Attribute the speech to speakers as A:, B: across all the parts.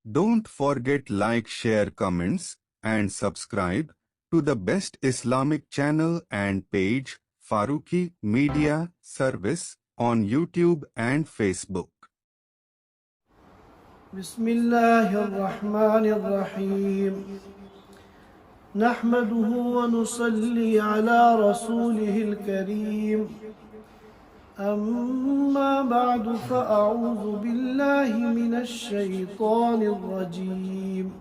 A: Don't forget like, share, comments, and subscribe to the best Islamic channel and page Farooqi Media Service on YouTube and Facebook.
B: بسم الله الرحمن الرحيم نحمده ونصلي على رسوله الكريم أما بعد فأعوذ بالله من الشيطان الرجيم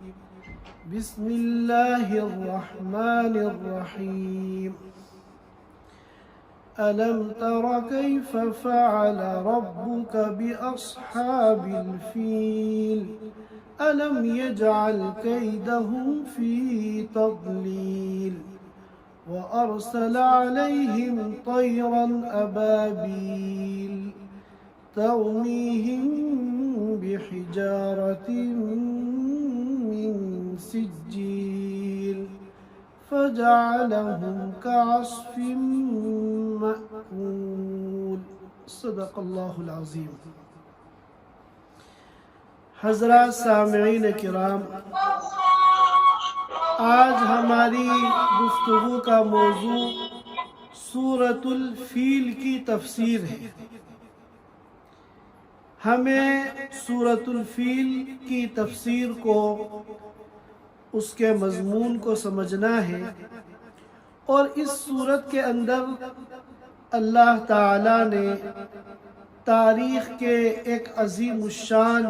B: بسم الله الرحمن الرحيم ألم تر كيف فعل ربك بأصحاب الفيل ألم يجعل كيدهم في تضليل وأرسل عليهم طيرا أبابيل ترميهم بحجارة من سجيل فجعلهم كعصف مأكول صدق اللہ العظیم. حضرات سامعین کرام، آج ہماری گفتگو کا موضوع سورۃ الفیل کی تفسیر ہے. ہمیں سورۃ الفیل کی تفسیر کو، اس کے مضمون کو سمجھنا ہے، اور اس سورت کے اندر اللہ تعالی نے تاریخ کے ایک عظیم الشان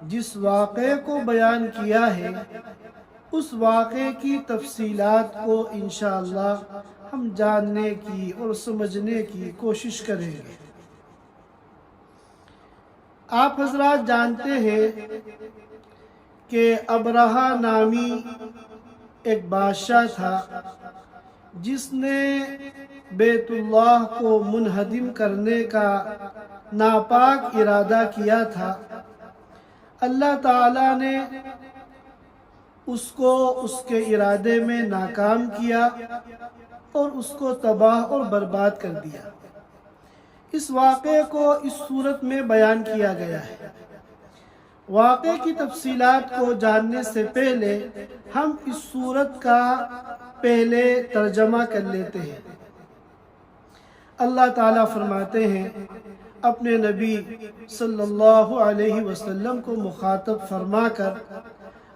B: جس واقعے کو بیان کیا ہے، اس واقعے کی تفصیلات کو انشاءاللہ ہم جاننے کی اور سمجھنے کی کوشش کریں گے. آپ حضرات جانتے ہیں کہ ابرہہ نامی ایک بادشاہ تھا جس نے بیت اللہ کو منہدم کرنے کا ناپاک ارادہ کیا تھا. اللہ تعالیٰ نے اس کو اس کے ارادے میں ناکام کیا اور اس کو تباہ اور برباد کر دیا. اس واقعے کو اس صورت میں بیان کیا گیا ہے. واقعے کی تفصیلات کو جاننے سے پہلے ہم اس صورت کا پہلے ترجمہ کر لیتے ہیں. اللہ تعالیٰ فرماتے ہیں اپنے نبی صلی اللہ علیہ وسلم کو مخاطب فرما کر،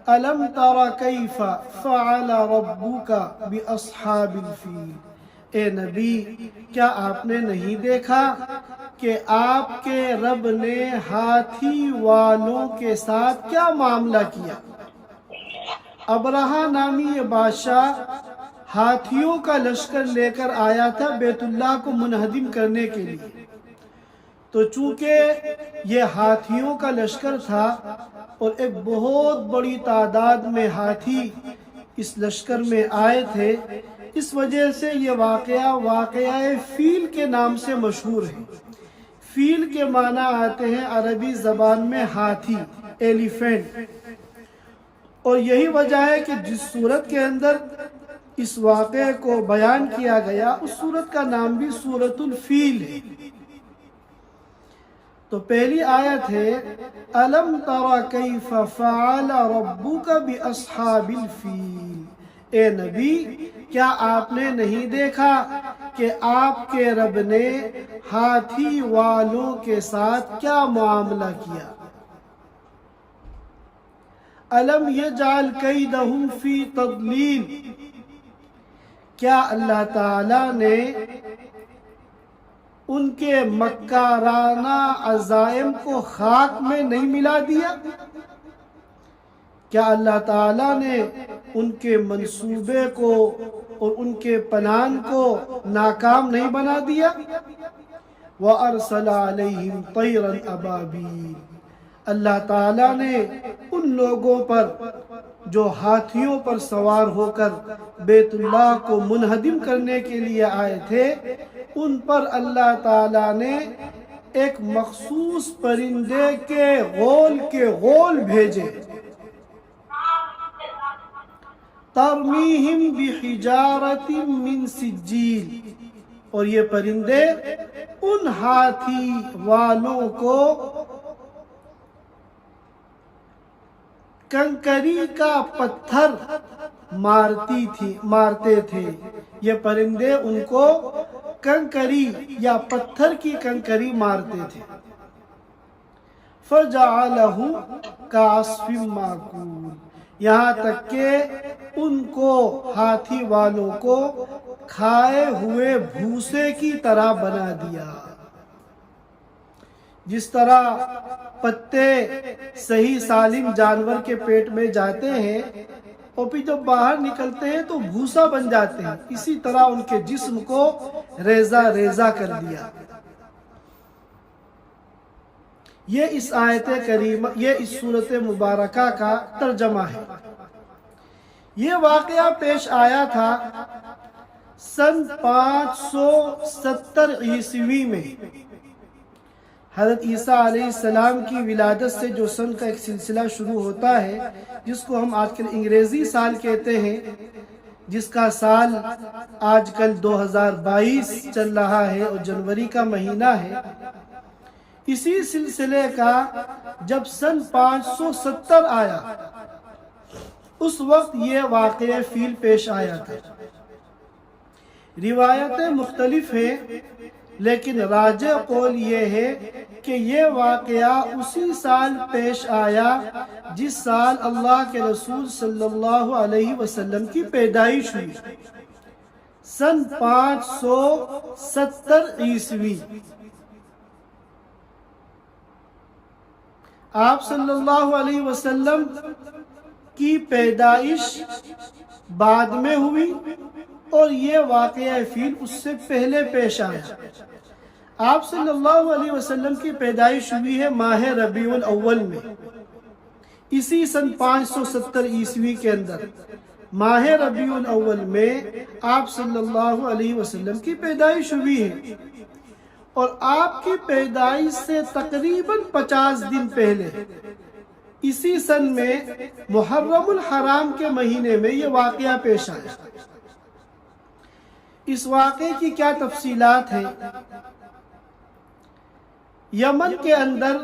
B: أَلَمْ تَرَ كَيْفَ فَعَلَ رَبُّكَ بِأَصْحَابِ الْفِيلِ. اے نبی، کیا آپ نے نہیں دیکھا کہ آپ کے رب نے ہاتھی والوں کے ساتھ کیا معاملہ کیا؟ ابرہہ نامی یہ بادشاہ ہاتھیوں کا لشکر لے کر آیا تھا بیت اللہ کو منہدم کرنے کے لیے. تو چونکہ یہ ہاتھیوں کا لشکر تھا اور ایک بہت بڑی تعداد میں ہاتھی اس لشکر میں آئے تھے، اس وجہ سے یہ واقعہ فیل کے نام سے مشہور ہے. فیل کے معنی آتے ہیں عربی زبان میں ہاتھی، ایلیفینٹ. اور یہی وجہ ہے کہ جس صورت کے اندر اس واقعے کو بیان کیا گیا اس صورت کا نام بھی سورۃ الفیل ہے. تو پہلی آیت ہے أَلَمْ تَرَ كَيْفَ فَعَلَ رَبُّكَ بِأَصْحَابِ الْفِيلِ. اے نبی، کیا آپ نے نہیں دیکھا کہ آپ کے رب نے ہاتھی والوں کے ساتھ کیا معاملہ کیا؟ أَلَمْ يَجْعَلْ كَيْدَهُمْ فِي تَضْلِيلٍ. کیا اللہ تعالیٰ نے ان کے مکارانہ عزائم کو خاک میں نہیں ملا دیا؟ کیا اللہ تعالیٰ نے ان کے منصوبے کو اور ان کے پلان کو ناکام نہیں بنا دیا؟ وَأَرْسَلَ عَلَيْهِمْ طَيْرًا أَبَابِيلَ. اللہ تعالیٰ نے ان لوگوں پر جو ہاتھیوں پر سوار ہو کر بیت اللہ کو منہدم کرنے کے لیے آئے تھے، ان پر اللہ تعالیٰ نے ایک مخصوص پرندے کے غول بھیجے. ترمیہم بحجارت من سجیل. اور یہ پرندے ان ہاتھی والوں کو کنکری کا پتھر مارتے تھے۔ یہ پرندے ان کو کنکری یا پتھر کی کنکری مارتے تھے۔ فَجَعَلَهُ كَعَصْفٍ مَّأْكُولٍ، یہاں تک کہ ان کو ہاتھی والوں کو کھائے ہوئے بھوسے کی طرح بنا دیا۔ جس طرح پتے صحیح سالم جانور کے پیٹ میں جاتے ہیں اور پھر جب باہر نکلتے ہیں تو بھوسا بن جاتے ہیں، اسی طرح ان کے جسم کو ریزہ ریزہ کر دیا۔ یہ اس آیت کریمہ، یہ اس صورت مبارکہ کا ترجمہ ہے۔ یہ واقعہ پیش آیا تھا سن 570 عیسوی میں۔ حضرت عیسیٰ علیہ السلام کی ولادت سے جو سن کا ایک سلسلہ شروع ہوتا ہے، جس کو ہم آج کل انگریزی سال کہتے ہیں، جس کا سال آج کل 2022 چل رہا ہے اور جنوری کا مہینہ ہے، اسی سلسلے کا جب سن 570 آیا، اس وقت یہ واقعہ فیل پیش آیا تھا۔ روایتیں مختلف ہیں، لیکن راجح قول یہ ہے کہ یہ واقعہ اسی سال پیش آیا جس سال اللہ کے رسول صلی اللہ علیہ وسلم کی پیدائش ہوئی، سن 570 عیسوی۔ آپ صلی اللہ علیہ وسلم کی پیدائش بعد میں ہوئی اور یہ واقعہ فیل اس سے پہلے پیش آیا۔ آپ صلی اللہ علیہ وسلم کی پیدائش ہوئی ہے ماہ ربیع الاول میں، اسی سن 570 عیسوی کے اندر ماہ ربیع الاول میں آپ صلی اللہ علیہ وسلم کی پیدائش ہوئی ہے، اور آپ کی پیدائش سے تقریباً 50 دن پہلے اسی سن میں محرم الحرام کے مہینے میں یہ واقعہ پیش آیا۔ اس واقعے کی کیا تفصیلات ہیں؟ یمن کے اندر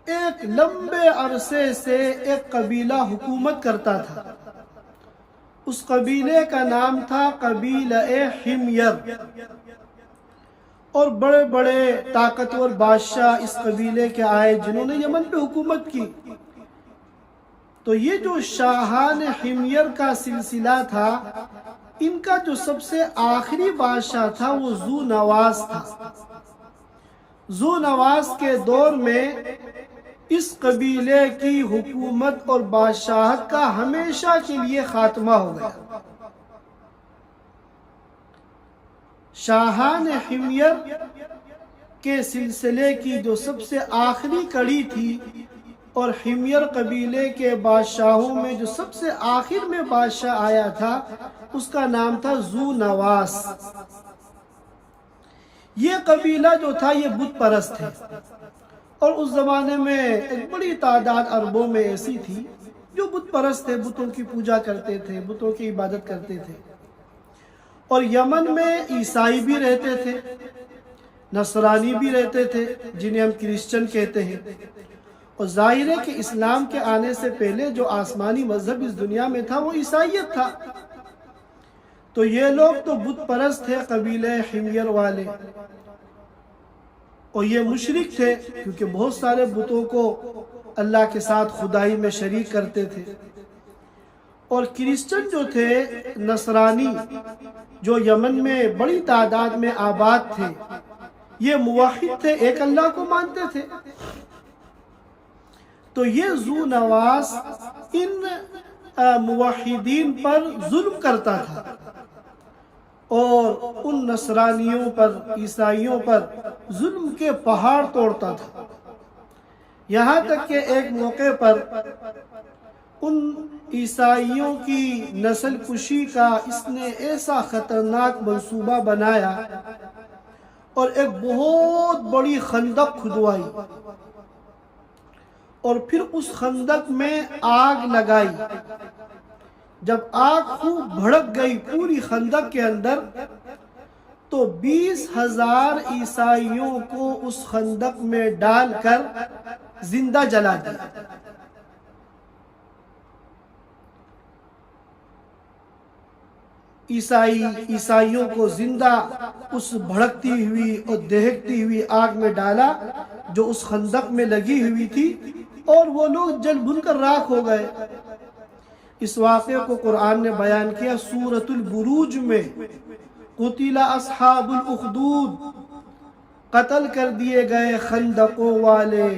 B: ایک لمبے عرصے سے ایک قبیلہ حکومت کرتا تھا۔ اس قبیلے کا نام تھا قبیلہ حمیر، اور بڑے بڑے طاقتور بادشاہ اس قبیلے کے آئے جنہوں نے یمن پہ حکومت کی۔ تو یہ جو شاہان حمیر کا سلسلہ تھا، ان کا جو سب سے آخری بادشاہ تھا وہ ذو نواس تھا۔ ذو نواس کے دور میں اس قبیلے کی حکومت اور بادشاہت کا ہمیشہ کے لیے خاتمہ ہو گیا۔ شاہان حمیر کے سلسلے کی جو سب سے آخری کڑی تھی، اور حمیر قبیلے کے بادشاہوں میں جو سب سے آخر میں بادشاہ آیا تھا، اس کا نام تھا ذو نواس۔ یہ قبیلہ جو تھا یہ بت پرست ہے، اور اس زمانے میں ایک بڑی تعداد عربوں میں ایسی تھی جو بت پرست تھے، بتوں کی پوجا کرتے تھے، بتوں کی عبادت کرتے تھے۔ اور یمن میں عیسائی بھی رہتے تھے، نصرانی بھی رہتے تھے، جنہیں ہم کرسچن کہتے ہیں۔ اور ظاہر ہے کہ اسلام کے آنے سے پہلے جو آسمانی مذہب اس دنیا میں تھا وہ عیسائیت تھا۔ تو یہ لوگ تو بت پرست تھے، قبیلہ حمیر والے، اور یہ مشرک تھے کیونکہ بہت سارے بتوں کو اللہ کے ساتھ خدائی میں شریک کرتے تھے۔ اور کرسچن جو تھے، نصرانی، جو یمن میں بڑی تعداد میں آباد تھے، یہ موحد تھے، ایک اللہ کو مانتے تھے۔ تو یہ ذو نواس ان موحدین پر ظلم کرتا تھا، اور ان نصرانیوں پر، عیسائیوں پر ظلم کے پہاڑ توڑتا تھا۔ یہاں تک کہ ایک موقع پر ان عیسائیوں کی نسل کشی کا اس نے ایسا خطرناک منصوبہ بنایا اور ایک بہت بڑی خندق کھدوائی، اور پھر اس خندق میں آگ لگائی۔ جب آگ خوب بھڑک گئی پوری خندق کے اندر، تو 20,000 عیسائیوں کو اس خندق میں ڈال کر زندہ جلا دیا۔ عیسائیوں کو زندہ اس بھڑکتی ہوئی اور دہکتی ہوئی آگ میں ڈالا جو اس خندق میں لگی ہوئی تھی، اور وہ لوگ جل بھن کر راکھ ہو گئے۔ اس واقعے کو قرآن نے بیان کیا سورۃ البروج میں، قتل اصحاب الاخدود، قتل کر دیے گئے خندقوں والے،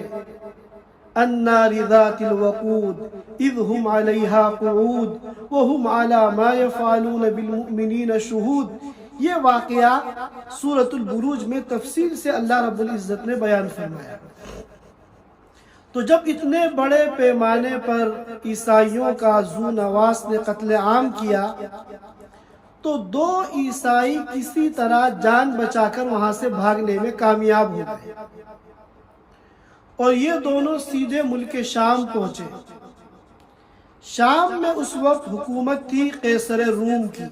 B: النار ذات الوقود اذ هم علیہا قعود وهم علی ما یفعلون بالمؤمنین شہود۔ یہ واقعہ سورۃ البروج میں تفصیل سے اللہ رب العزت نے بیان فرمایا۔ تو جب اتنے بڑے پیمانے پر عیسائیوں کا ذو نواس نے قتل عام کیا تو 2 عیسائی کسی طرح جان بچا کر وہاں سے بھاگنے میں کامیاب ہو گئے، اور یہ دونوں سیدھے ملک شام پہنچے۔ شام میں اس وقت حکومت تھی قیصر روم کی۔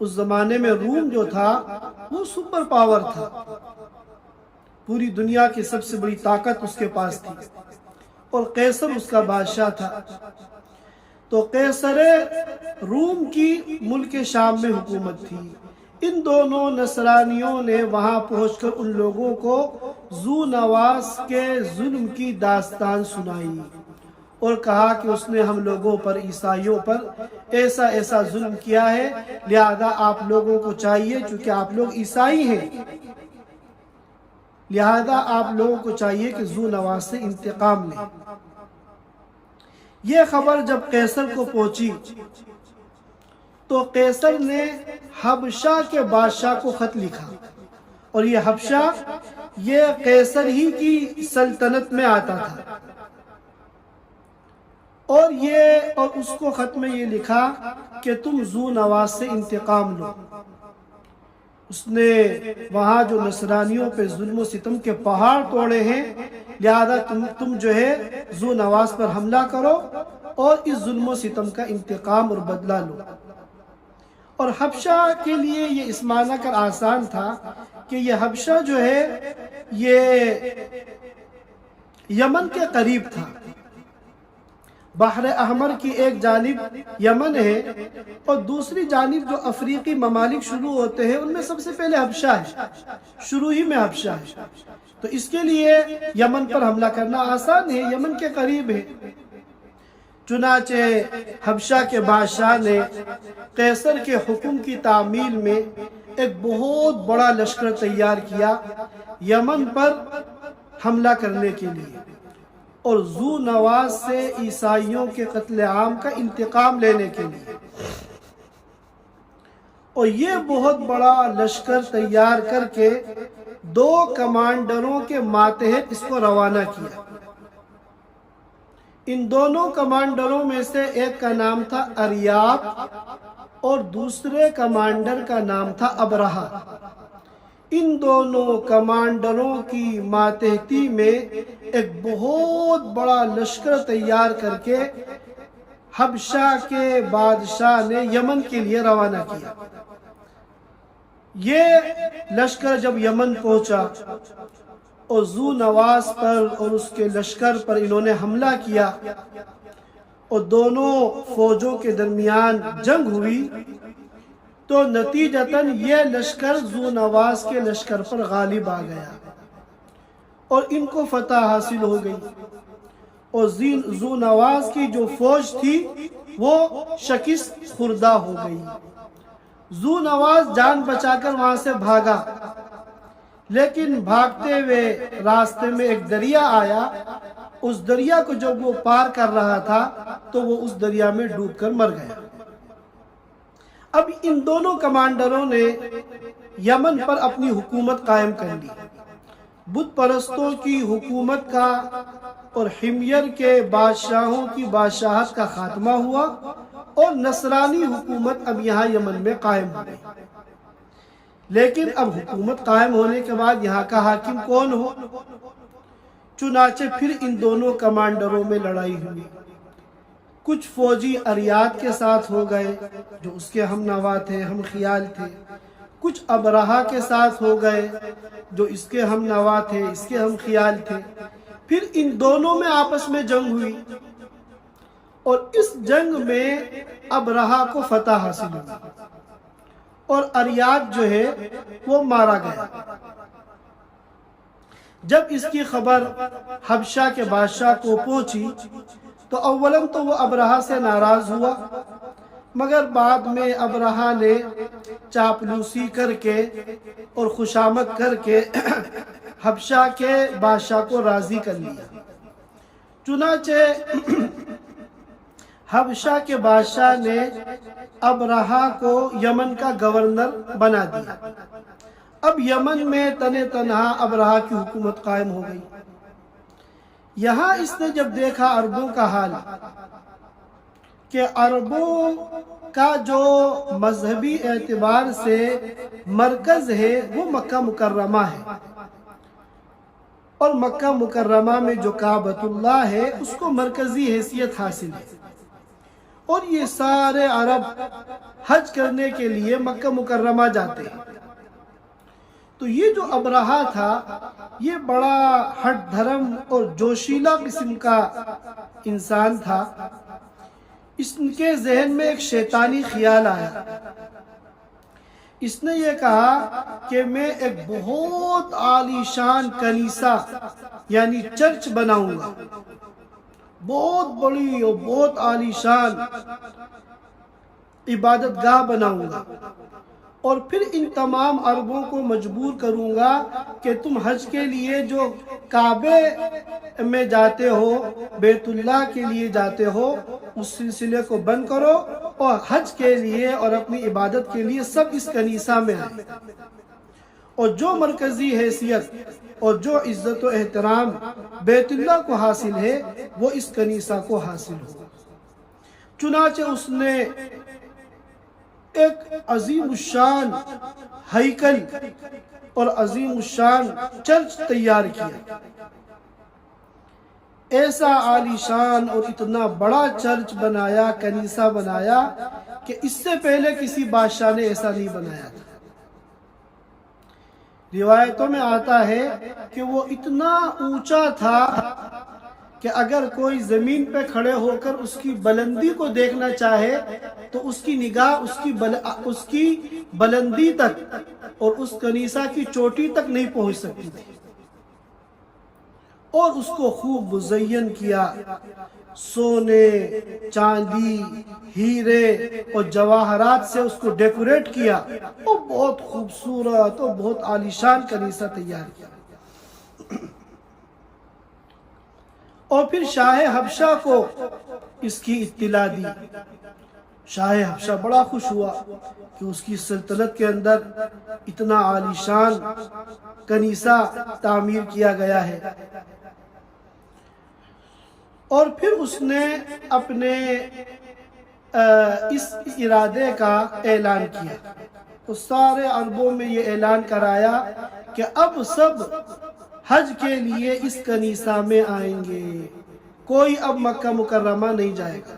B: اس زمانے میں روم جو تھا وہ سپر پاور تھا، پوری دنیا کی سب سے بڑی طاقت اس کے پاس تھی، اور قیصر اس کا بادشاہ تھا۔ تو قیصر روم کی ملک شام میں حکومت تھی۔ ان دونوں نصرانیوں نے وہاں پہنچ کر ان لوگوں کو ذو نواس کے ظلم کی داستان سنائی، اور کہا کہ اس نے ہم لوگوں پر، عیسائیوں پر ایسا ظلم کیا ہے، لہذا آپ لوگوں کو چاہیے، چونکہ آپ لوگ عیسائی ہیں، لہذا آپ لوگوں کو چاہیے کہ ذو نواس سے انتقام لیں۔ یہ خبر جب قیصر کو پہنچی تو قیصر نے حبشہ کے بادشاہ کو خط لکھا، اور یہ حبشہ یہ قیصر ہی کی سلطنت میں آتا تھا، اور اس کو خط میں یہ لکھا کہ تم ذو نواس سے انتقام لو۔ اس نے وہاں جو نصرانیوں پہ ظلم و ستم کے پہاڑ توڑے ہیں، لہذا تم جو ہے ذو نواس پر حملہ کرو اور اس ظلم و ستم کا انتقام اور بدلہ لو۔ اور حبشہ کے لیے یہ اس معنی کر آسان تھا کہ یہ حبشہ جو ہے یہ یمن کے قریب تھا۔ بحر احمر کی ایک جانب یمن ہے، اور دوسری جانب جو افریقی ممالک شروع ہوتے ہیں ان میں سب سے پہلے حبشہ ہے، شروع ہی میں حبشہ ہے۔ تو اس کے لیے یمن پر حملہ کرنا آسان ہے، یمن کے قریب ہے۔ چنانچہ حبشہ کے بادشاہ نے قیصر کے حکم کی تعمیل میں ایک بہت بڑا لشکر تیار کیا یمن پر حملہ کرنے کے لیے، اور ذو نواس سے عیسائیوں کے قتل عام کا انتقام لینے کے لیے۔ اور یہ بہت بڑا لشکر تیار کر کے 2 کمانڈروں کے ماتحت اس کو روانہ کیا۔ ان دونوں کمانڈروں میں سے ایک کا نام تھا اریاب، اور دوسرے کمانڈر کا نام تھا ابرہہ۔ ان دونوں کمانڈروں کی ماتحتی میں ایک بہت بڑا لشکر تیار کر کے حبشہ کے بادشاہ نے یمن کے لیے روانہ کیا۔ یہ لشکر جب یمن پہنچا اور ذو نواس پر اور اس کے لشکر پر انہوں نے حملہ کیا، اور دونوں فوجوں کے درمیان جنگ ہوئی، تو نتیجتاً یہ لشکر ذو نواس کے لشکر پر غالب آ گیا اور ان کو فتح حاصل ہو گئی، اور ذو نواس کی جو فوج تھی وہ شکست خوردہ ہو گئی۔ ذو نواس جان بچا کر وہاں سے بھاگا، لیکن بھاگتے ہوئے راستے میں ایک دریا آیا۔ اس دریا کو جب وہ پار کر رہا تھا تو وہ اس دریا میں ڈوب کر مر گیا۔ اب ان دونوں کمانڈروں نے یمن پر اپنی حکومت قائم کر لی۔ بت پرستوں کی حکومت کا اور حمیر کے بادشاہوں کی بادشاہت کا خاتمہ ہوا، اور نصرانی حکومت اب یہاں یمن میں قائم ہو گئی۔ لیکن اب حکومت قائم ہونے کے بعد یہاں کا حاکم کون ہو؟ چنانچہ پھر ان دونوں کمانڈروں میں لڑائی ہوئی۔ کچھ فوجی اریاد کے ساتھ ہو گئے جو اس کے ہم نوا تھے، ہم خیال تھے، کچھ ابرہہ کے ساتھ ہو گئے جو اس کے ہم نوا تھے، اس کے ہم خیال تھے۔ پھر ان دونوں میں آپس میں جنگ ہوئی، اور اس جنگ میں ابرہہ کو فتح حاصل ہوئی۔ اور اریاد جو ہے وہ مارا گیا۔ جب اس کی خبر حبشہ کے بادشاہ کو پہنچی تو اولاً تو وہ ابرہہ سے ناراض ہوا، مگر بعد میں ابرہہ نے چاپلوسی کر کے اور خوشامد کر کے حبشہ کے بادشاہ کو راضی کر لیا۔ چنانچہ حبشہ کے بادشاہ نے ابرہہ کو یمن کا گورنر بنا دیا۔ اب یمن میں تنہا ابرہہ کی حکومت قائم ہو گئی۔ یہاں اس نے جب دیکھا عربوں کا حال کہ عربوں کا جو مذہبی اعتبار سے مرکز ہے وہ مکہ مکرمہ ہے، اور مکہ مکرمہ میں جو کعبۃ اللہ ہے اس کو مرکزی حیثیت حاصل ہے، اور یہ سارے عرب حج کرنے کے لیے مکہ مکرمہ جاتے ہیں۔ تو یہ جو ابرہہ تھا یہ بڑا ہٹ دھرم اور جوشیلا قسم کا انسان تھا۔ اس کے ذہن میں ایک شیطانی خیال آیا۔ اس نے یہ کہا کہ میں ایک بہت عالی شان کنیسہ یعنی چرچ بناؤں گا، بہت بڑی اور بہت عالی شان عبادت گاہ بناؤں گا، اور پھر ان تمام عربوں کو مجبور کروں گا کہ تم حج کے لیے جو کعبے میں جاتے ہو، بیت اللہ کے لیے جاتے ہو، اس سلسلے کو بند کرو اور حج کے لیے اور اپنی عبادت کے لیے سب اس کنیسہ میں آئے، اور جو مرکزی حیثیت اور جو عزت و احترام بیت اللہ کو حاصل ہے وہ اس کنیسہ کو حاصل ہو۔ چنانچہ اس نے ایک عظیم الشان ہیکل اور عظیم الشان چرچ تیار کیا، ایسا عالی شان اور اتنا بڑا چرچ بنایا، کنیسہ بنایا کہ اس سے پہلے کسی بادشاہ نے ایسا نہیں بنایا تھا۔ روایتوں میں آتا ہے کہ وہ اتنا اونچا تھا کہ اگر کوئی زمین پہ کھڑے ہو کر اس کی بلندی کو دیکھنا چاہے تو اس کی نگاہ اس کی بلندی تک اور اس کنیسہ کی چوٹی تک نہیں پہنچ سکتی تھی، اور اس کو خوب مزین کیا، سونے، چاندی، ہیرے اور جواہرات سے اس کو ڈیکوریٹ کیا، اور بہت خوبصورت اور بہت عالیشان کنیسہ تیار کیا۔ اور پھر شاہ حبشہ کو اس کی اطلاع دی۔ شاہ حبشہ بڑا خوش ہوا کہ اس کی سلطنت کے اندر اتنا عالیشان کنیسہ تعمیر کیا گیا ہے، اور پھر اس نے اپنے اس ارادے کا اعلان کیا۔ تو سارے عربوں میں یہ اعلان کرایا کہ اب سب حج کے لیے اس کنیسہ میں آئیں گے، کوئی اب مکہ مکرمہ نہیں جائے گا۔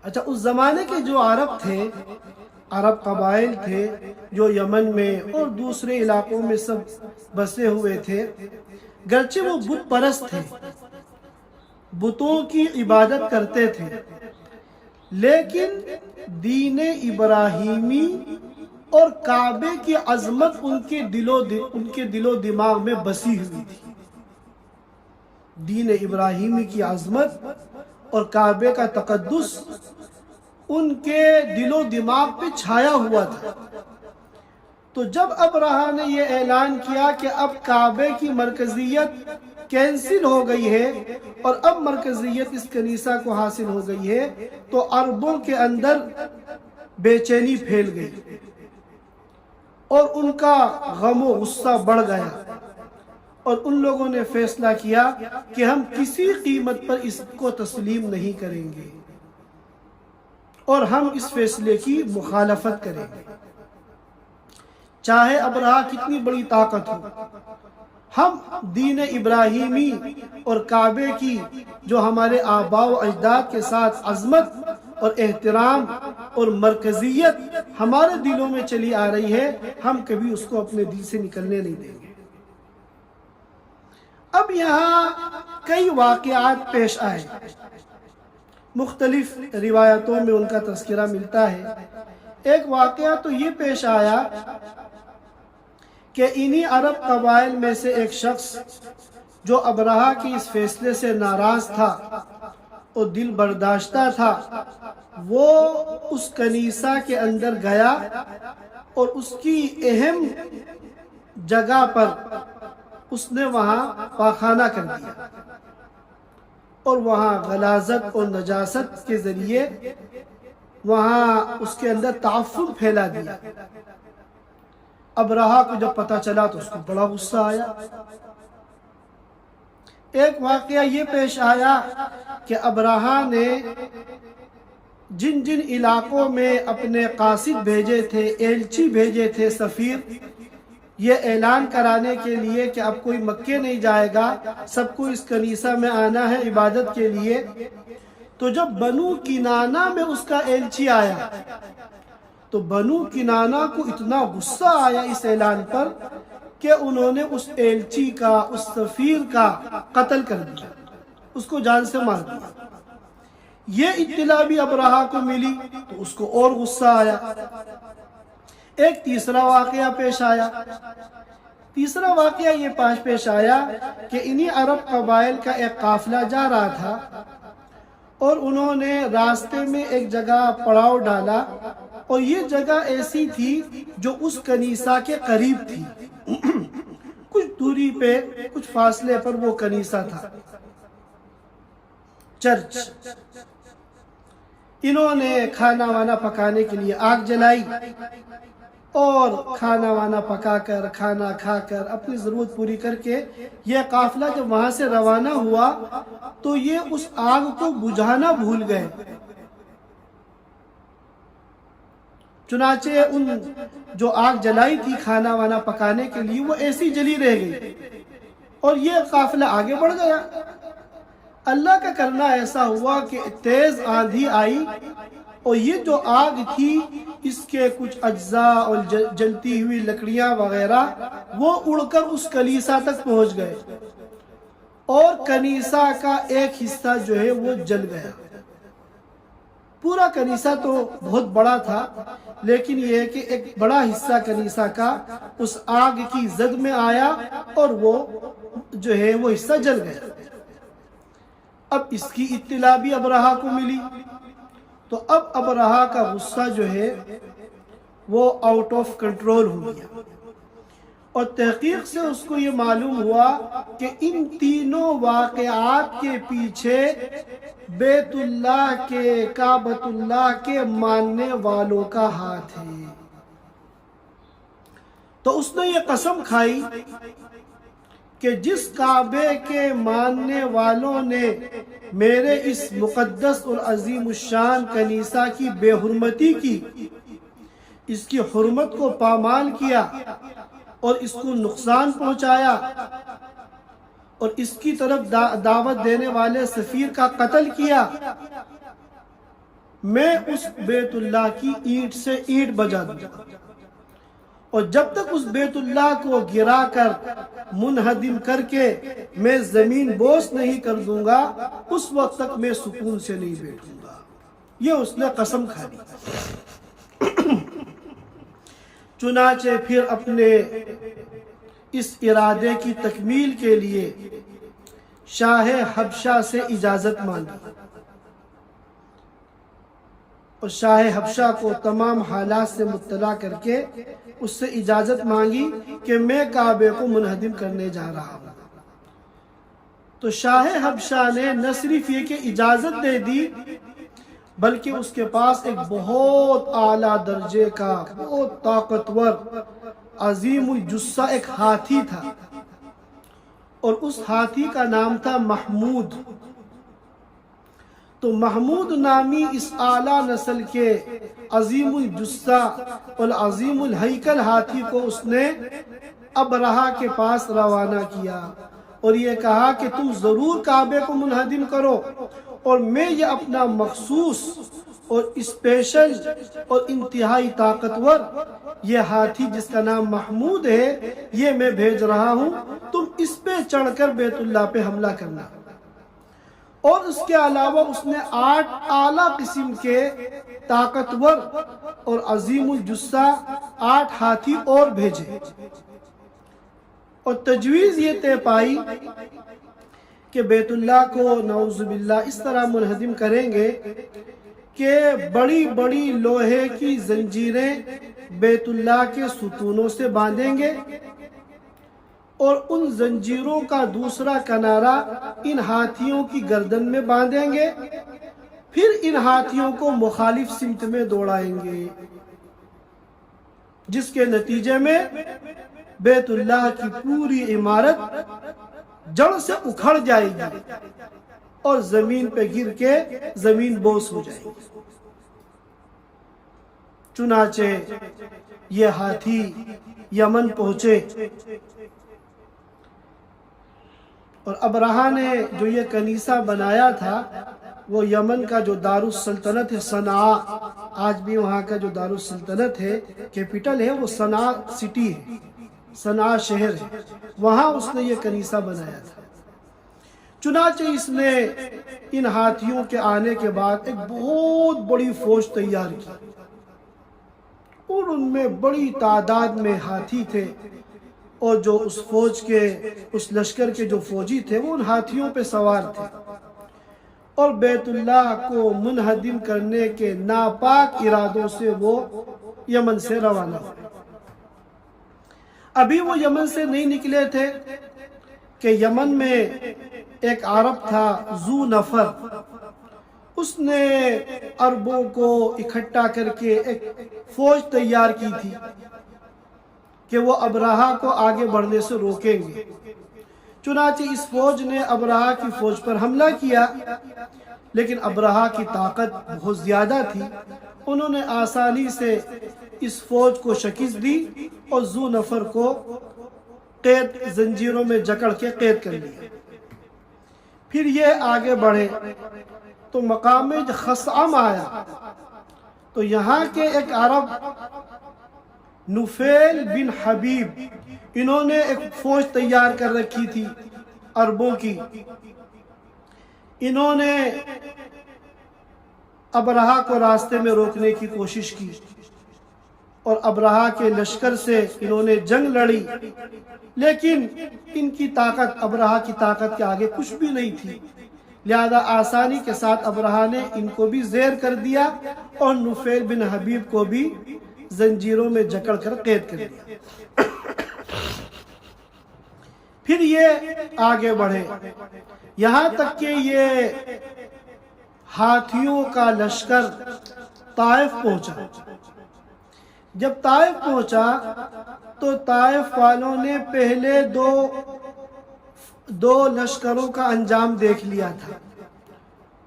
B: اچھا، اس زمانے کے جو عرب تھے، عرب قبائل تھے جو یمن میں اور دوسرے علاقوں میں سب بسے ہوئے تھے، گرچہ وہ بت پرست تھے، بتوں کی عبادت کرتے تھے، لیکن دین ابراہیمی اور کعبے کی عظمت ان کے دل و دماغ میں بسی ہوئی تھی۔ دین ابراہیمی کی عظمت اور کعبے کا تقدس ان کے دل و دماغ پہ چھایا ہوا تھا۔ تو جب ابرہہ نے یہ اعلان کیا کہ اب کعبے کی مرکزیت کینسل ہو گئی ہے اور اب مرکزیت اس کنیسہ کو حاصل ہو گئی ہے، تو عربوں کے اندر بے چینی پھیل گئی اور ان کا غم و غصہ بڑھ گیا، اور ان لوگوں نے فیصلہ کیا کہ ہم کسی قیمت پر اس کو تسلیم نہیں کریں گے اور ہم اس فیصلے کی مخالفت کریں گے، چاہے ابرہہ کتنی بڑی طاقت ہو۔ ہم دین ابراہیمی اور کعبے کی جو ہمارے آباء و اجداد کے ساتھ عظمت اور احترام اور مرکزیت ہمارے دلوں میں چلی آ رہی ہے، ہم کبھی اس کو اپنے دل سے نکلنے نہیں دیں گے۔ اب یہاں کئی واقعات پیش آئے، مختلف روایتوں میں ان کا تذکرہ ملتا ہے۔ ایک واقعہ تو یہ پیش آیا کہ انہی عرب قبائل میں سے ایک شخص جو ابرہہ کی اس فیصلے سے ناراض تھا اور دل برداشتہ تھا، وہ اس کنیسہ کے اندر گیا اور اس کی اہم جگہ پر اس نے وہاں پاخانہ کر دیا اور وہاں غلاظت اور نجاست کے ذریعے وہاں اس کے اندر تعفن پھیلا دیا۔ ابرہہ کو جب پتہ چلا تو اس کو بڑا غصہ آیا۔ ایک واقعہ یہ پیش آیا کہ ابرہہ نے جن جن علاقوں میں اپنے قاصد بھیجے تھے، ایلچی بھیجے تھے، سفیر، یہ اعلان کرانے کے لیے کہ اب کوئی مکے نہیں جائے گا، سب کو اس کنیسہ میں آنا ہے عبادت کے لیے، تو جب بنو کنانہ میں اس کا ایلچی آیا تو بنو کنانہ کو اتنا غصہ آیا اس اعلان پر کہ انہوں نے اس ایلچی کا، اس سفیر کا قتل کر دیا، اس کو جان سے مار دیا۔ یہ اطلاع بھی ابرہہ کو ملی تو اس کو اور غصہ آیا۔ ایک تیسرا واقعہ پیش آیا۔ تیسرا واقعہ یہ پیش آیا کہ انہی عرب قبائل کا ایک قافلہ جا رہا تھا اور انہوں نے راستے میں ایک جگہ پڑاؤ ڈالا، اور یہ جگہ ایسی تھی جو اس کنیسہ کے قریب تھی، کچھ دوری پہ، کچھ فاصلے پر وہ کنیسہ تھا، چرچ۔ انہوں نے کھانا وانا پکانے کے لیے آگ جلائی اور کھانا وانا پکا کر، کھانا کھا کر، اپنی ضرورت پوری کر کے یہ قافلہ جب وہاں سے روانہ ہوا تو یہ اس آگ کو بجھانا بھول گئے۔ چنانچہ ان جو آگ جلائی تھی کھانا وانا پکانے کے لیے وہ ایسی جلی رہ گئی اور یہ قافلہ آگے بڑھ گیا۔ اللہ کا کرنا ایسا ہوا کہ تیز آندھی آئی اور یہ جو آگ تھی اس کے کچھ اجزاء اور جلتی ہوئی لکڑیاں وغیرہ وہ اڑ کر اس کنیسہ تک پہنچ گئے اور کنیسہ کا ایک حصہ جو ہے وہ جل گیا۔ پورا کنیسہ تو بہت بڑا تھا، لیکن یہ ہے کہ ایک بڑا حصہ کنیسہ کا اس آگ کی زد میں آیا اور وہ جو ہے وہ حصہ جل گیا۔ اب اس کی اطلاع بھی ابرہہ کو ملی تو اب ابرہہ کا غصہ جو ہے وہ آؤٹ آف کنٹرول ہو گیا، اور تحقیق سے اس کو یہ معلوم ہوا کہ ان تینوں واقعات کے پیچھے بیت اللہ کے، کعبۃ اللہ کے ماننے والوں کا ہاتھ ہے۔ تو اس نے یہ قسم کھائی کہ جس کعبے کے ماننے والوں نے میرے اس مقدس اور عظیم الشان کنیسہ کی بے حرمتی کی، اس کی حرمت کو پامال کیا اور اس کو نقصان پہنچایا اور اس کی طرف دعوت دینے والے سفیر کا قتل کیا، میں اس بیت اللہ کی اینٹ سے اینٹ بجا دوں گا، اور جب تک اس بیت اللہ کو گرا کر منہدم کر کے میں زمین بوس نہیں کر دوں گا اس وقت تک میں سکون سے نہیں بیٹھوں گا۔ یہ اس نے قسم کھا لی۔ چنانچہ پھر اپنے اس ارادے کی تکمیل کے لیے شاہ حبشہ سے اجازت مانگی، اور شاہ حبشہ کو تمام حالات سے مطلع کر کے اس سے اجازت مانگی کہ میں کعبے کو منہدم کرنے جا رہا ہوں۔ تو شاہ حبشہ نے نہ صرف یہ کہ اجازت دے دی، بلکہ اس کے پاس ایک بہت اعلیٰ درجے کا، بہت طاقتور، عظیم الجثہ ایک ہاتھی تھا، اور اس ہاتھی کا نام تھا محمود۔ تو محمود نامی اس اعلیٰ نسل کے عظیم الجثہ اور عظیم الہیکل ہاتھی کو اس نے ابرہہ کے پاس روانہ کیا اور یہ کہا کہ تم ضرور کعبے کو منہدم کرو، اور میں یہ اپنا مخصوص اور اسپیشل اور انتہائی طاقتور یہ ہاتھی جس کا نام محمود ہے یہ میں بھیج رہا ہوں، تم اس پہ چڑھ کر بیت اللہ پہ حملہ کرنا۔ اور اس کے علاوہ اس نے 8 اعلیٰ قسم کے طاقتور اور عظیم الجثہ 8 ہاتھی اور بھیجے، اور تجویز یہ طے پائی کہ بیت اللہ کو نعوذ باللہ اس طرح منہدم کریں گے کہ بڑی بڑی لوہے کی زنجیریں بیت اللہ کے ستونوں سے باندھیں گے، اور ان زنجیروں کا دوسرا کنارہ ان ہاتھیوں کی گردن میں باندھیں گے، پھر ان ہاتھیوں کو مخالف سمت میں دوڑائیں گے، جس کے نتیجے میں بیت اللہ کی پوری عمارت جڑ سے اکھڑ جائے گی اور زمین پہ گر کے زمین بوس ہو جائے گی۔ چنانچہ یہ ہاتھی یمن پہنچے، اور ابرہہ نے جو یہ کنیسہ بنایا تھا وہ یمن کا جو دارالسلطنت ہے صنعاء، آج بھی وہاں کا جو دارالسلطنت ہے کیپٹل ہے وہ صنعاء سٹی ہے، صنعاء شہر ہے، وہاں اس نے یہ کنیسہ بنایا تھا۔ چنانچہ اس نے ان ہاتھیوں کے آنے کے بعد ایک بہت بڑی فوج تیار کی، اور ان میں بڑی تعداد میں ہاتھی تھے، اور جو اس فوج کے اس لشکر کے جو فوجی تھے وہ ان ہاتھیوں پہ سوار تھے، اور بیت اللہ کو منہدم کرنے کے ناپاک ارادوں سے وہ یمن سے روانہ ہوئے۔ ابھی وہ یمن سے نہیں نکلے تھے کہ یمن میں ایک عرب تھا ذو نفر، اس نے عربوں کو اکٹھا کر کے ایک فوج تیار کی تھی کہ وہ ابرہہ کو آگے بڑھنے سے روکیں گے۔ چنانچہ اس فوج نے ابرہہ کی فوج پر حملہ کیا، لیکن ابرہہ کی طاقت بہت زیادہ تھی، انہوں نے آسانی سے اس فوج کو شکست دی اور ذو نفر کو قید زنجیروں میں جکڑ کے قید کر لیا۔ پھر یہ آگے بڑھے تو مقام خصعم آیا، تو یہاں کے ایک عرب نفیل بن حبیب، انہوں نے ایک فوج تیار کر رکھی تھی عربوں کی، انہوں نے ابرہہ کو راستے میں روکنے کی کوشش کی، اور ابرہہ کے لشکر سے انہوں نے جنگ لڑی، لیکن ان کی طاقت ابرہہ کی طاقت کے آگے کچھ بھی نہیں تھی، لہذا آسانی کے ساتھ ابرہہ نے ان کو بھی زیر کر دیا اور نفیل بن حبیب کو بھی زنجیروں میں جکڑ کر قید کر دیا۔ پھر یہ آگے بڑھے یہاں تک کہ یہ ہاتھیوں کا لشکر طائف پہنچا۔ جب طائف پہنچا تو طائف والوں نے پہلے دو لشکروں کا انجام دیکھ لیا تھا،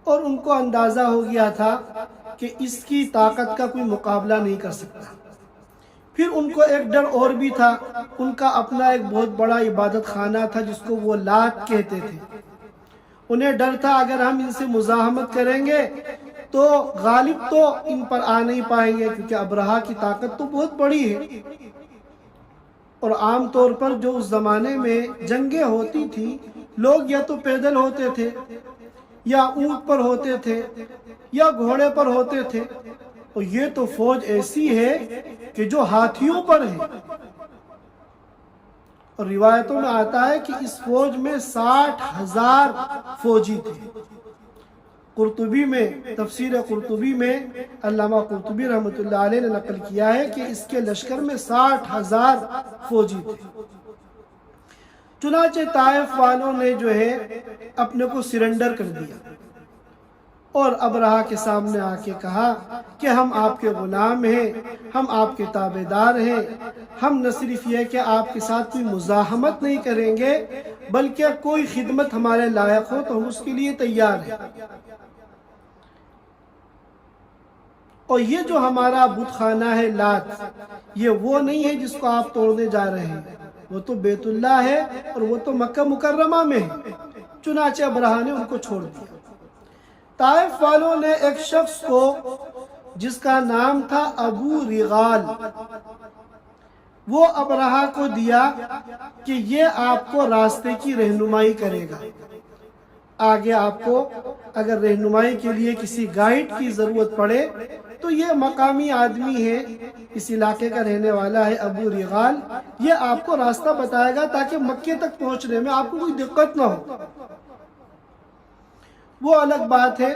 B: اور ان کو اندازہ ہو گیا تھا کہ اس کی طاقت کا کوئی مقابلہ نہیں کر سکتا۔ پھر ان کو ایک ڈر اور بھی تھا، ان کا اپنا ایک بہت بڑا عبادت خانہ تھا جس کو وہ لات کہتے تھے، انہیں ڈر تھا اگر ہم ان سے مزاحمت کریں گے تو غالب تو ان پر آ نہیں پائیں گے، کیونکہ ابرہہ کی طاقت تو بہت بڑی ہے، اور عام طور پر جو اس زمانے میں جنگیں ہوتی تھیں لوگ یا تو پیدل ہوتے تھے یا اونٹ پر ہوتے تھے یا گھوڑے پر ہوتے تھے، اور یہ تو فوج ایسی ہے کہ جو ہاتھیوں پر ہے، اور روایتوں میں آتا ہے کہ اس فوج میں 60,000 فوجی تھے۔ قرطبی میں تفسیر قرطبی میں علامہ قرطبی رحمۃ اللہ علیہ نے نقل کیا ہے کہ اس کے لشکر میں 60,000 فوجی تھے۔ چنانچہ طائف والوں نے جو ہے اپنے کو سرنڈر کر دیا، اور ابرہہ کے سامنے آ کے کہا کہ ہم آپ کے غلام ہیں، ہم آپ کے تابع دار ہیں، ہم نہ صرف یہ کہ آپ کے ساتھ کوئی مزاحمت نہیں کریں گے بلکہ کوئی خدمت ہمارے لائق ہو تو ہم اس کے لیے تیار ہیں، اور یہ جو ہمارا بت خانہ ہے لات، یہ وہ نہیں ہے جس کو آپ توڑنے جا رہے ہیں، وہ تو بیت اللہ ہے اور وہ تو مکہ مکرمہ میں ہے۔ چنانچہ ابرہہ نے ان کو چھوڑ دیا۔ طائف والوں نے ایک شخص کو جس کا نام تھا ابو رغال، وہ ابرہہ کو دیا کہ یہ آپ کو راستے کی رہنمائی کرے گا۔ آگے آپ کو اگر رہنمائی کے لیے کسی گائیڈ کی ضرورت پڑے تو یہ مقامی آدمی ہے، اس علاقے کا رہنے والا ہے ابو رغال، یہ آپ کو راستہ بتائے گا تاکہ مکے تک پہنچنے میں آپ کو کوئی دقت نہ ہو۔ وہ الگ بات ہے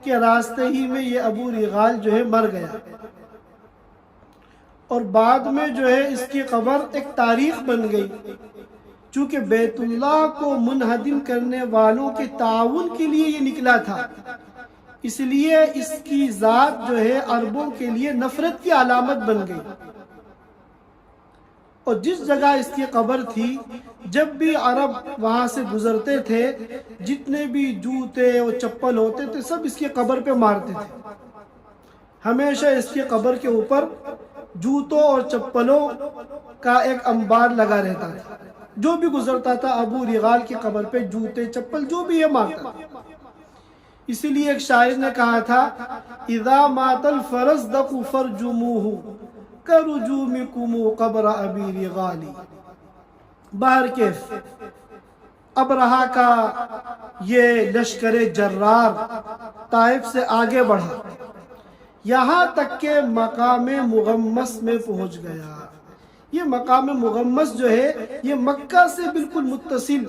B: کہ راستے ہی میں یہ ابو رغال جو ہے مر گیا، اور بعد میں جو ہے اس کی قبر ایک تاریخ بن گئی، چونکہ بیت اللہ کو منہدم کرنے والوں کے تعاون کے لیے یہ نکلا تھا، اس لیے اس کی ذات جو ہے عربوں کے لیے نفرت کی علامت بن گئی۔ اور جس جگہ اس کی قبر تھی، جب بھی عرب وہاں سے گزرتے تھے، جتنے بھی جوتے اور چپل ہوتے تھے سب اس کی قبر پہ مارتے تھے۔ ہمیشہ اس کی قبر کے اوپر جوتوں اور چپلوں کا ایک انبار لگا رہتا تھا، جو بھی گزرتا تھا ابو رغال کی قبر پہ جوتے چپل جو بھی یہ مارتا تھا۔ اسی لیے ایک شاعر نے کہا تھا اذا مات الفرزدق فرجموہ کرجومکم قبر ابی رغال۔ بہر کیف ابرہہ کا یہ لشکر جرار طائف سے آگے بڑھا، یہاں تک کہ مقام مغمس میں پہنچ گیا۔ یہ مقام مغمس جو ہے یہ مکہ سے بالکل متصل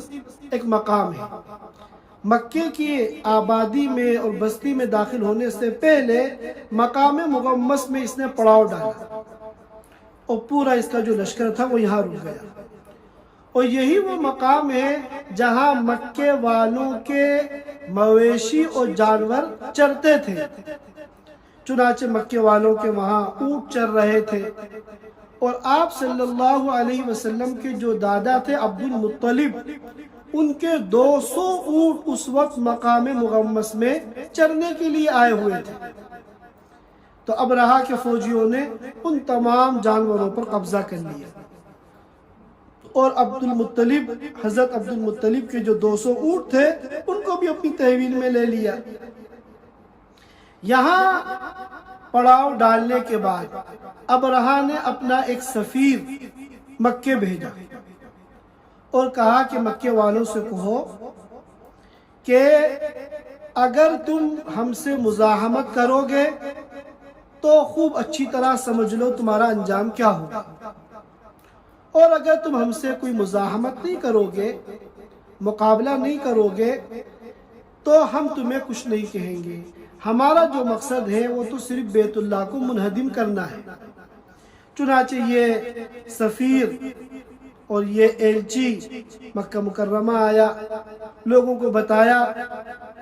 B: ایک مقام ہے۔ مکے کی آبادی میں اور بستی میں داخل ہونے سے پہلے مقام مغمس میں اس نے پڑاؤ ڈالا، اور پورا اس کا جو لشکر تھا وہ یہاں رک گیا۔ اور یہی وہ مقام ہے جہاں مکے والوں کے مویشی اور جانور چرتے تھے، چنانچہ مکے والوں کے وہاں اونٹ چر رہے تھے، اور آپ صلی اللہ علیہ وسلم کے جو دادا تھے عبد المطلب، ان کے 200 اونٹ اس وقت مقام مغمس میں چرنے کے لیے آئے ہوئے تھے۔ تو ابرہہ کے فوجیوں نے ان تمام جانوروں پر قبضہ کر لیا، اور عبد المطلب، حضرت عبد المطلب کے جو 200 اونٹ تھے ان کو بھی اپنی تحویل میں لے لیا۔ یہاں پڑاؤ ڈالنے کے بعد ابرہہ نے اپنا ایک سفیر مکے بھیجا اور کہا کہ مکے والوں سے کہو کہ اگر تم ہم سے مزاحمت کرو گے تو خوب اچھی طرح سمجھ لو تمہارا انجام کیا ہوگا، اور اگر تم ہم سے کوئی مزاحمت نہیں کرو گے، مقابلہ نہیں کرو گے، تو ہم تمہیں کچھ نہیں کہیں گے۔ ہمارا جو مقصد ہے وہ تو صرف بیت اللہ کو منہدم کرنا ہے۔ چنانچہ یہ سفیر اور یہ ایلچی مکہ مکرمہ آیا، لوگوں کو بتایا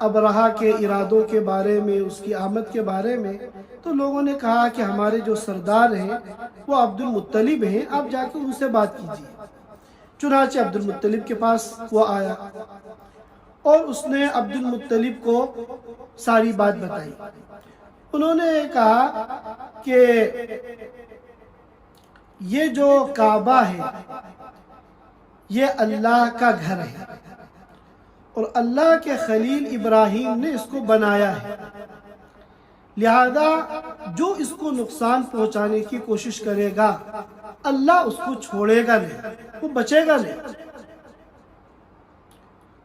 B: ابرہہ کے ارادوں کے بارے میں، اس کی آمد کے بارے میں، تو لوگوں نے کہا کہ ہمارے جو سردار ہیں وہ عبد المطلب ہیں، آپ جا کے ان سے بات کیجیے۔ چنانچہ عبد المطلب کے پاس وہ آیا اور اس نے عبد المطلب کو ساری بات بتائی۔ انہوں نے کہا کہ یہ جو کعبہ ہے یہ اللہ کا گھر ہے، اور اللہ کے خلیل ابراہیم نے اس کو بنایا ہے، لہذا جو اس کو نقصان پہنچانے کی کوشش کرے گا اللہ اس کو چھوڑے گا نہیں، وہ بچے گا نہیں۔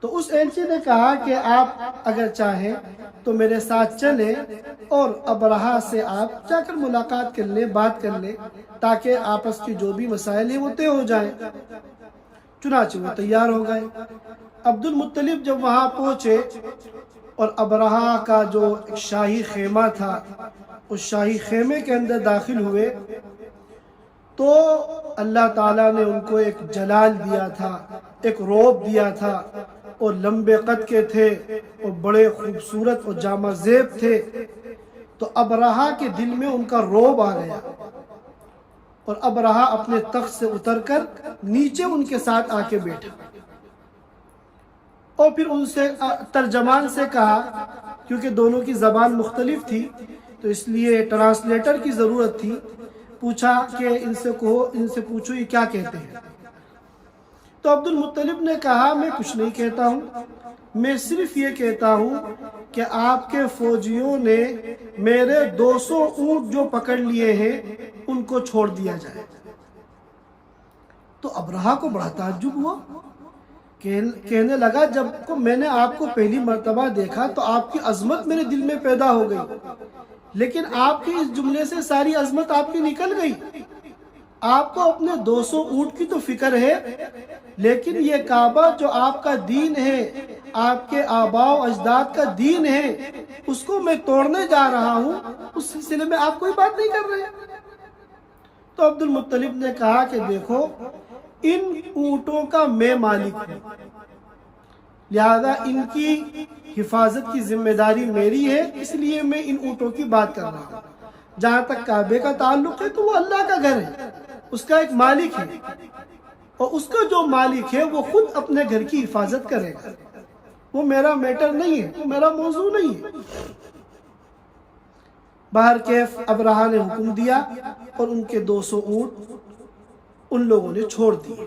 B: تو اس ایلچی نے کہا کہ آپ اگر چاہیں تو میرے ساتھ چلیں اور ابرہہ سے آپ جا کر ملاقات کر لیں، بات کر لیں، تاکہ آپس کے جو بھی مسائل ہیں وہ طے ہو جائیں۔ چنانچہ وہ تیار ہو گئے۔ عبد المطلب جب وہاں پہنچے اور ابرہہ کا جو ایک شاہی خیمہ تھا اس شاہی خیمے کے اندر داخل ہوئے تو اللہ تعالیٰ نے ان کو ایک جلال دیا تھا، ایک رعب دیا تھا، اور لمبے قد کے تھے اور بڑے خوبصورت اور جامع زیب تھے۔ تو ابرہہ کے دل میں ان کا رعب آ گیا، اور ابرہہ اپنے تخت سے اتر کر نیچے ان کے ساتھ آ کے بیٹھا، اور پھر ان سے ترجمان سے کہا، کیونکہ دونوں کی زبان مختلف تھی تو اس لیے ٹرانسلیٹر کی ضرورت تھی، پوچھا کہ ان سے پوچھو یہ کیا کہتے ہیں۔ تو عبد المطلب نے کہا میں کچھ نہیں کہتا ہوں، میں صرف یہ کہتا ہوں کہ آپ کے فوجیوں نے میرے 200 اونٹ جو پکڑ لیے ہیں ان کو چھوڑ دیا جائے۔ تو ابرہہ کو بڑا تعجب ہوا کہنے لگا جب کو میں نے آپ کو پہلی مرتبہ دیکھا تو آپ کی عظمت میرے دل میں پیدا ہو گئی، لیکن آپ کے اس جملے سے ساری عظمت آپ کی نکل گئی۔ آپ کو اپنے 200 اونٹ کی تو فکر ہے، لیکن یہ کعبہ جو آپ کا دین ہے، آپ کے آباء و اجداد کا دین ہے، اس کو میں توڑنے جا رہا ہوں، اس سلسلے میں آپ کوئی بات نہیں کر رہے۔ تو عبد المطلب نے کہا کہ دیکھو، ان اونٹوں کا میں مالک ہوں، لہذا ان کی حفاظت کی ذمہ داری میری ہے، اس لیے میں ان اونٹوں کی بات کر رہا ہوں۔ جہاں تک کعبے کا تعلق ہے تو وہ اللہ کا گھر ہے، اس کا ایک مالک ہے، اور اس کا جو مالک ہے وہ خود اپنے گھر کی حفاظت کرے گا، وہ میرا میٹر نہیں ہے، وہ میرا موضوع نہیں ہے۔ بہرکیف ابرہہ نے حکم دیا اور ان کے 200 اونٹ ان لوگوں نے چھوڑ دیے۔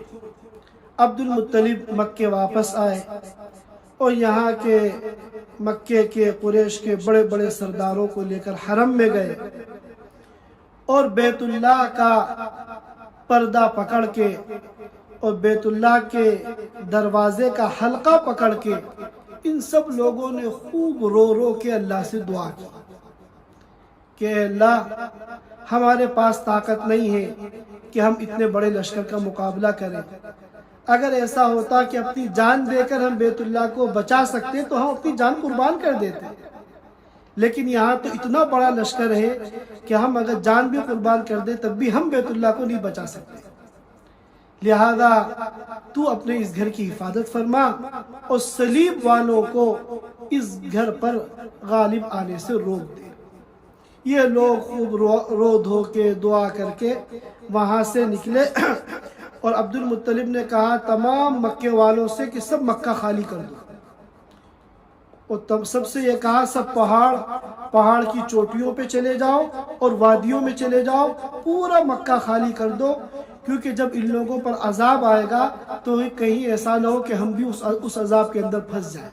B: عبد المطلب مکے واپس آئے اور یہاں کے مکے کے قریش کے بڑے بڑے سرداروں کو لے کر حرم میں گئے اور بیت اللہ کا پردہ پکڑ کے اور بیت اللہ کے دروازے کا حلقہ پکڑ کے ان سب لوگوں نے خوب رو رو کے اللہ سے دعا کی کہ اے اللہ، ہمارے پاس طاقت نہیں ہے کہ ہم اتنے بڑے لشکر کا مقابلہ کریں۔ اگر ایسا ہوتا کہ اپنی جان دے کر ہم بیت اللہ کو بچا سکتے تو ہم اپنی جان قربان کر دیتے، لیکن یہاں تو اتنا بڑا لشکر ہے کہ ہم اگر جان بھی قربان کر دیں تب بھی ہم بیت اللہ کو نہیں بچا سکتے، لہذا تو اپنے اس گھر کی حفاظت فرما اور صلیب والوں کو اس گھر پر غالب آنے سے روک دے۔ یہ لوگ خوب رو دھو کے دعا کر کے وہاں سے نکلے اور عبد المطلب نے کہا تمام مکے والوں سے کہ سب مکہ خالی کر دو، اور تب سب سے یہ کہا سب پہاڑ کی چوٹیوں پہ چلے جاؤ اور وادیوں میں چلے جاؤ، پورا مکہ خالی کر دو، کیونکہ جب ان لوگوں پر عذاب آئے گا تو کہیں ایسا نہ ہو کہ ہم بھی اس عذاب کے اندر پھنس جائیں۔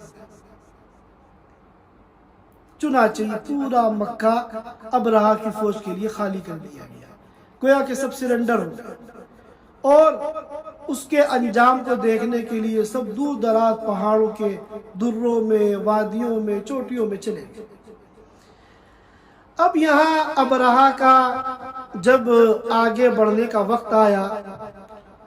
B: چنانچہ پورا مکہ ابرہہ کی فوج کے لیے خالی کر دیا گیا، گویا کہ سب سرنڈر ہو گئے، اور اس کے انجام کو دیکھنے کے لیے سب دور دراز پہاڑوں کے دروں میں، وادیوں میں، چوٹیوں میں چلے گئے۔ اب یہاں ابرہہ کا جب آگے بڑھنے کا وقت آیا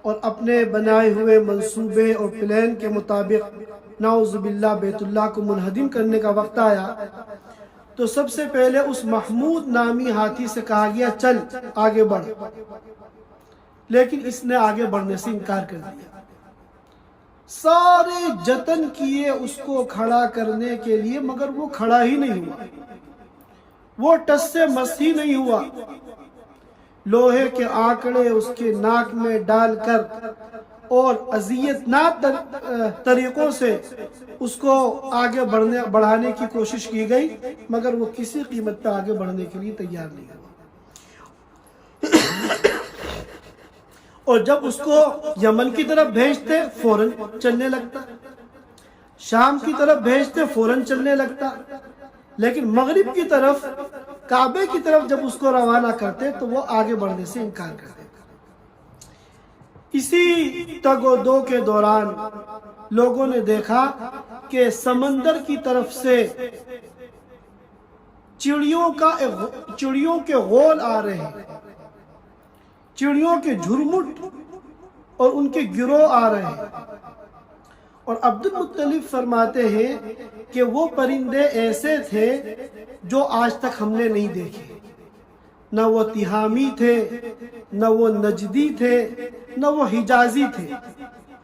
B: اور اپنے بنائے ہوئے منصوبے اور پلان کے مطابق نعوذ باللہ بیت اللہ کو منہدم کرنے کا وقت آیا، تو سب سے پہلے اس محمود نامی ہاتھی سے کہا گیا چل آگے بڑھ، لیکن اس نے آگے بڑھنے سے انکار کر دیا۔ سارے جتن کیے اس کو کھڑا کرنے کے لیے، مگر وہ کھڑا ہی نہیں ہوا، وہ ٹس سے مس ہی نہیں ہوا۔ لوہے کے آنکڑے اس کے ناک میں ڈال کر اور اذیتناک طریقوں سے اس کو آگے بڑھانے کی کوشش کی گئی، مگر وہ کسی قیمت پہ آگے بڑھنے کے لیے تیار نہیں ہوا۔ اور جب اس کو یمن کی طرف بھیجتے فوراً چلنے لگتا، شام کی طرف بھیجتے فوراً چلنے لگتا، لیکن مغرب کی طرف کعبے کی طرف جب اس کو روانہ کرتے تو وہ آگے بڑھنے سے انکار کر دیتا۔ اسی تگ و دو کے دوران لوگوں نے دیکھا کہ سمندر کی طرف سے چڑیوں کے غول آ رہے ہیں، چڑیوں کے جھرمٹ اور ان کے گروہ آ رہے ہیں، اور عبد المطلب فرماتے ہیں کہ وہ پرندے ایسے تھے جو آج تک ہم نے نہیں دیکھے، نہ وہ تہامی تھے، نہ وہ نجدی تھے، نہ وہ حجازی تھے،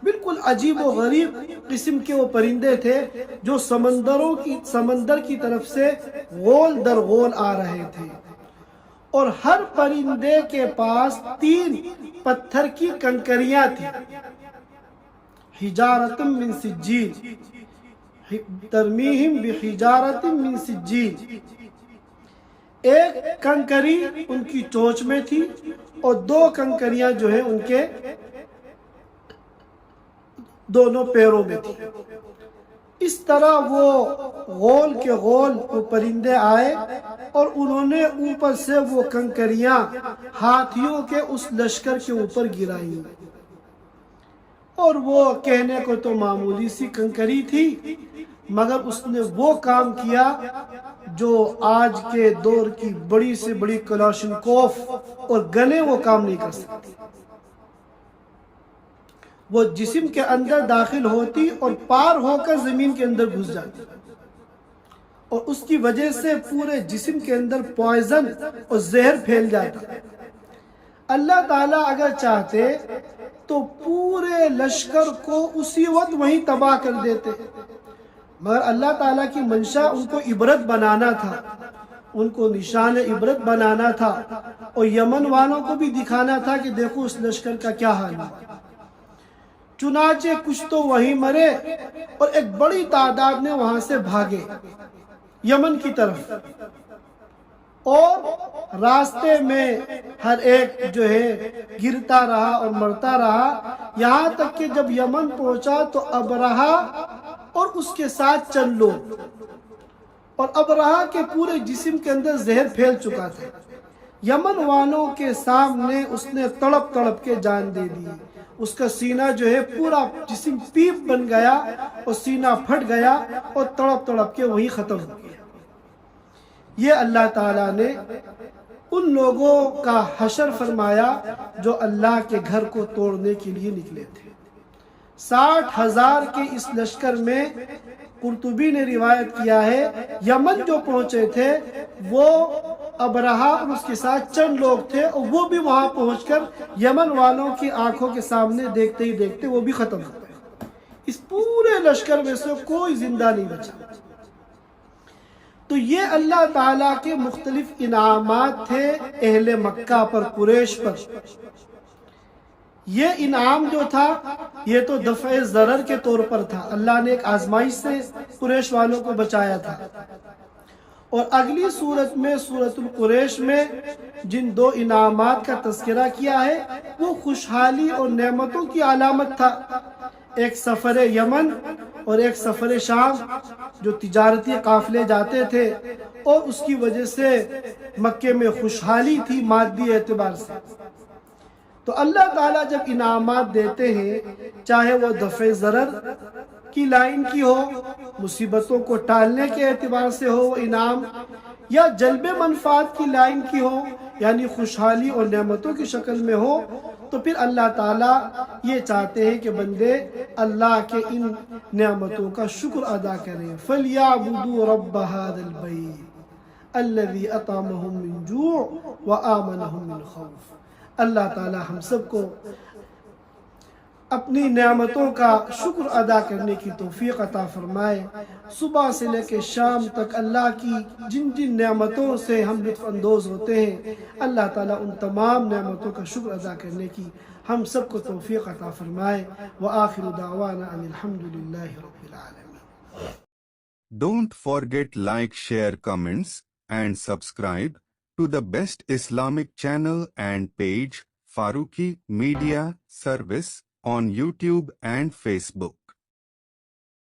B: بالکل عجیب و غریب قسم کے وہ پرندے تھے جو سمندر کی طرف سے غول در غول آ رہے تھے، اور ہر پرندے کے پاس 3 پتھر کی کنکریاں تھیں، حجارۃ من سجیل، ترمیہم بحجارۃ من سجیل، ایک کنکری ان کی چونچ میں تھی اور 2 کنکریاں جو ہیں ان کے دونوں پیروں میں تھی۔ اس طرح وہ غول کے غول وہ پرندے آئے اور انہوں نے اوپر سے وہ کنکریاں ہاتھیوں کے اس لشکر کے اوپر گرائیں، اور وہ کہنے کو تو معمولی سی کنکری تھی، مگر اس نے وہ کام کیا جو آج کے دور کی بڑی سے بڑی کلاشنکوف اور گنیں وہ کام نہیں کر سکتی۔ وہ جسم کے اندر داخل ہوتی اور پار ہو کر زمین کے اندر گھس جاتی، اور اس کی وجہ سے پورے جسم کے اندر پوائزن اور زہر پھیل جاتا۔ اللہ تعالیٰ اگر چاہتے تو پورے لشکر کو اسی وقت وہیں تباہ کر دیتے، مگر اللہ تعالیٰ کی منشا ان کو عبرت بنانا تھا، ان کو نشان عبرت بنانا تھا، اور یمن والوں کو بھی دکھانا تھا کہ دیکھو اس لشکر کا کیا حال ہے۔ چنانچہ کچھ تو وہیں مرے اور ایک بڑی تعداد نے وہاں سے بھاگے یمن کی طرف، اور راستے میں ہر ایک جو ہے گرتا رہا اور مرتا رہا، یہاں تک کہ جب یمن پہنچا تو ابرہہ اور اس کے ساتھ چند لوگ، اور ابرہہ کے پورے جسم کے اندر زہر پھیل چکا تھا۔ یمن والوں کے سامنے اس نے تڑپ تڑپ کے جان دے دی، اس کا سینہ جو ہے پورا جسم پیپ بن گیا اور سینہ پھٹ گیا اور تڑپ تڑپ کے وہی ختم ہو گیا۔ یہ اللہ تعالیٰ نے ان لوگوں کا حشر فرمایا جو اللہ کے گھر کو توڑنے کے لیے نکلے تھے۔ 60,000 کے اس لشکر میں قرطبی نے روایت کیا ہے یمن جو پہنچے تھے وہ ابرہہ اور اس کے ساتھ چند لوگ تھے، اور وہ بھی وہاں پہنچ کر یمن والوں کی آنکھوں کے سامنے دیکھتے ہی دیکھتے وہ بھی ختم ہو گئے۔ اس پورے لشکر میں سے کوئی زندہ نہیں بچا۔ تو یہ اللہ تعالیٰ کے مختلف انعامات تھے اہل مکہ پر، قریش پر۔ یہ انعام جو تھا یہ تو دفع ضرر کے طور پر تھا، اللہ نے ایک آزمائش سے قریش والوں کو بچایا تھا۔ اور اگلی صورت میں سورۃ القریش میں جن دو انعامات کا تذکرہ کیا ہے وہ خوشحالی اور نعمتوں کی علامت تھا، ایک سفر یمن اور ایک سفر شام، جو تجارتی قافلے جاتے تھے، اور اس کی وجہ سے مکے میں خوشحالی تھی مادی اعتبار سے۔ تو اللہ تعالیٰ جب انعامات دیتے ہیں، چاہے وہ دفع ضرر کی لائن کی ہو، مصیبتوں کو ٹالنے کے اعتبار سے ہو وہ انعام، یا جلب منفعت کی لائن کی ہو یعنی خوشحالی اور نعمتوں کی شکل میں ہو، تو پھر اللہ تعالیٰ یہ چاہتے ہیں کہ بندے اللہ کے ان نعمتوں کا شکر ادا کریں۔ فَلْيَعْبُدُوا رَبَّ هَذَا الْبَيْتِ الَّذِي أَطْعَمَهُم مِّن جُوعٍ وَآمَنَهُم مِّن خَوْفٍ۔ اللہ تعالیٰ ہم سب کو اپنی نعمتوں کا شکر ادا کرنے کی توفیق عطا فرمائے۔ صبح سے لے کے شام تک اللہ کی جن جن نعمتوں سے ہم لطف اندوز ہوتے ہیں، اللہ تعالیٰ ان تمام نعمتوں کا شکر ادا کرنے کی ہم سب کو توفیق عطا فرمائے۔ وآخر دعوانا ان الحمدللہ رب العالمین۔
A: Don't forget like, share, comments and subscribe to the best Islamic channel and page Farooqi Media Service on YouTube and Facebook.